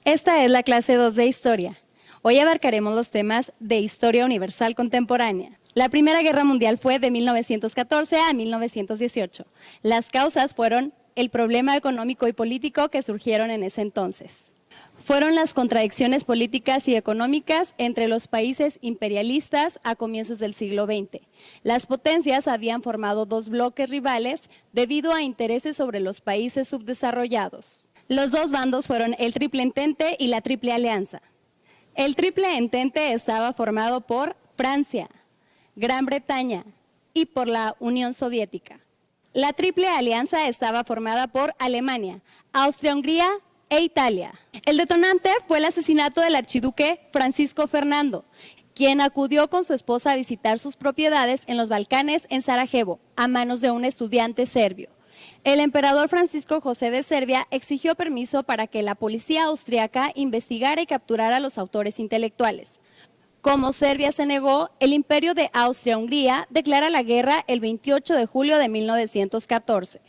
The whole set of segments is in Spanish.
Esta es la clase 2 de Historia. Hoy abarcaremos los temas de Historia Universal Contemporánea. La Primera Guerra Mundial fue de 1914 a 1918. Las causas fueron el problema económico y político que surgieron en ese entonces. Fueron las contradicciones políticas y económicas entre los países imperialistas a comienzos del siglo XX. Las potencias habían formado dos bloques rivales debido a intereses sobre los países subdesarrollados. Los dos bandos fueron el Triple Entente y la Triple Alianza. El Triple Entente estaba formado por Francia, Gran Bretaña y por la Unión Soviética. La Triple Alianza estaba formada por Alemania, Austria-Hungría e Italia. El detonante fue el asesinato del archiduque Francisco Fernando, quien acudió con su esposa a visitar sus propiedades en los Balcanes en Sarajevo, a manos de un estudiante serbio. El emperador Francisco José de Serbia exigió permiso para que la policía austriaca investigara y capturara a los autores intelectuales. Como Serbia se negó, el Imperio de Austria-Hungría declara la guerra el 28 de julio de 1914.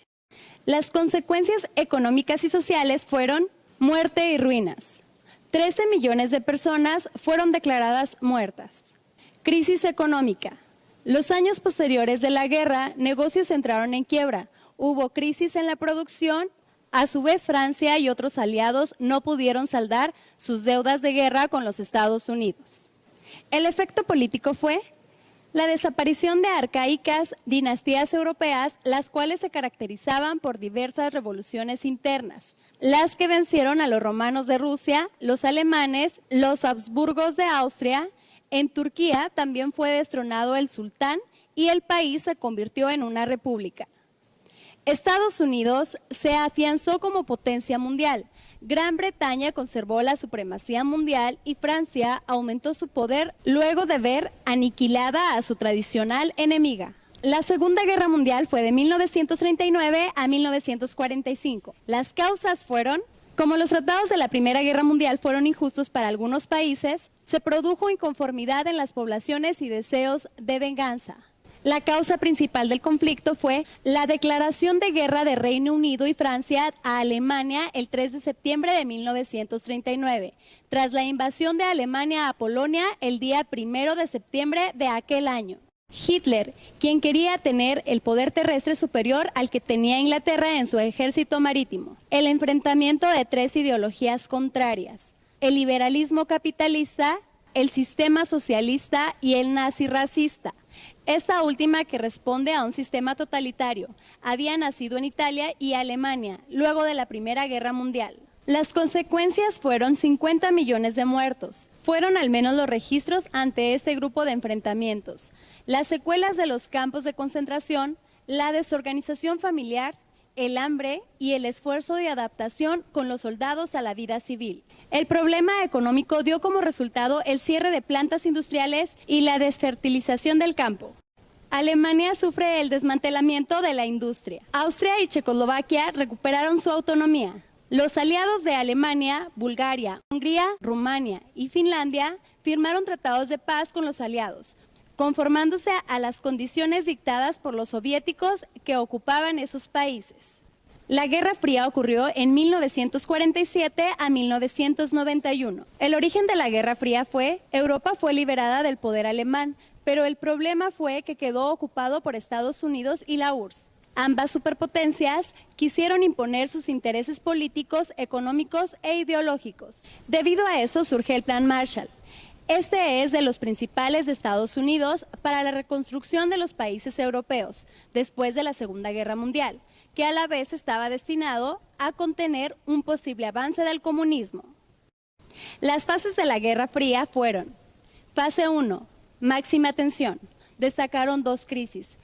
Las consecuencias económicas y sociales fueron muerte y ruinas. 13 millones de personas fueron declaradas muertas. Crisis económica. Los años posteriores de la guerra, negocios entraron en quiebra. Hubo crisis en la producción. A su vez, Francia y otros aliados no pudieron saldar sus deudas de guerra con los Estados Unidos. El efecto político fue la desaparición de arcaicas dinastías europeas, las cuales se caracterizaban por diversas revoluciones internas, las que vencieron a los romanos de Rusia, los alemanes, los Habsburgos de Austria. En Turquía también fue destronado el sultán y el país se convirtió en una república. Estados Unidos se afianzó como potencia mundial. Gran Bretaña conservó la supremacía mundial y Francia aumentó su poder luego de ver aniquilada a su tradicional enemiga. La Segunda Guerra Mundial fue de 1939 a 1945. Las causas fueron: como los tratados de la Primera Guerra Mundial fueron injustos para algunos países, se produjo inconformidad en las poblaciones y deseos de venganza. La causa principal del conflicto fue la declaración de guerra de Reino Unido y Francia a Alemania el 3 de septiembre de 1939, tras la invasión de Alemania a Polonia el día 1 de septiembre de aquel año. Hitler, quien quería tener el poder terrestre superior al que tenía Inglaterra en su ejército marítimo. El enfrentamiento de tres ideologías contrarias: el liberalismo capitalista, el sistema socialista y el nazirracista. Esta última, que responde a un sistema totalitario, había nacido en Italia y Alemania luego de la Primera Guerra Mundial. Las consecuencias fueron 50 millones de muertos. Fueron al menos los registros ante este grupo de enfrentamientos. Las secuelas de los campos de concentración, la desorganización familiar, el hambre y el esfuerzo de adaptación con los soldados a la vida civil. El problema económico dio como resultado el cierre de plantas industriales y la desfertilización del campo. Alemania sufre el desmantelamiento de la industria. Austria y Checoslovaquia recuperaron su autonomía. Los aliados de Alemania, Bulgaria, Hungría, Rumania y Finlandia firmaron tratados de paz con los aliados, conformándose a las condiciones dictadas por los soviéticos que ocupaban esos países. La Guerra Fría ocurrió en 1947 a 1991. El origen de la Guerra Fría fue: Europa fue liberada del poder alemán, pero el problema fue que quedó ocupado por Estados Unidos y la URSS. Ambas superpotencias quisieron imponer sus intereses políticos, económicos e ideológicos. Debido a eso surge el Plan Marshall. Este es de los principales de Estados Unidos para la reconstrucción de los países europeos después de la Segunda Guerra Mundial, que a la vez estaba destinado a contener un posible avance del comunismo. Las fases de la Guerra Fría fueron: fase 1, máxima tensión. Destacaron dos crisis: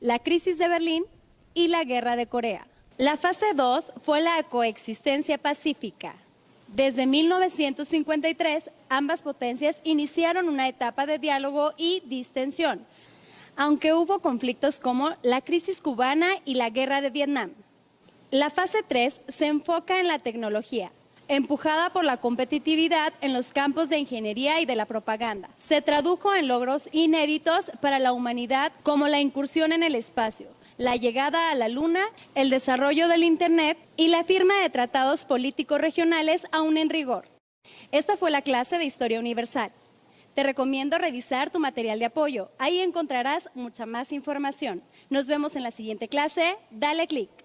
la crisis de Berlín y la Guerra de Corea. La fase 2 fue la coexistencia pacífica. Desde 1953, ambas potencias iniciaron una etapa de diálogo y distensión, aunque hubo conflictos como la crisis cubana y la guerra de Vietnam. La fase 3 se enfoca en la tecnología, empujada por la competitividad en los campos de ingeniería y de la propaganda. Se tradujo en logros inéditos para la humanidad, como la incursión en el espacio, la llegada a la Luna, el desarrollo del Internet y la firma de tratados políticos regionales aún en rigor. Esta fue la clase de Historia Universal. Te recomiendo revisar tu material de apoyo. Ahí encontrarás mucha más información. Nos vemos en la siguiente clase. Dale clic.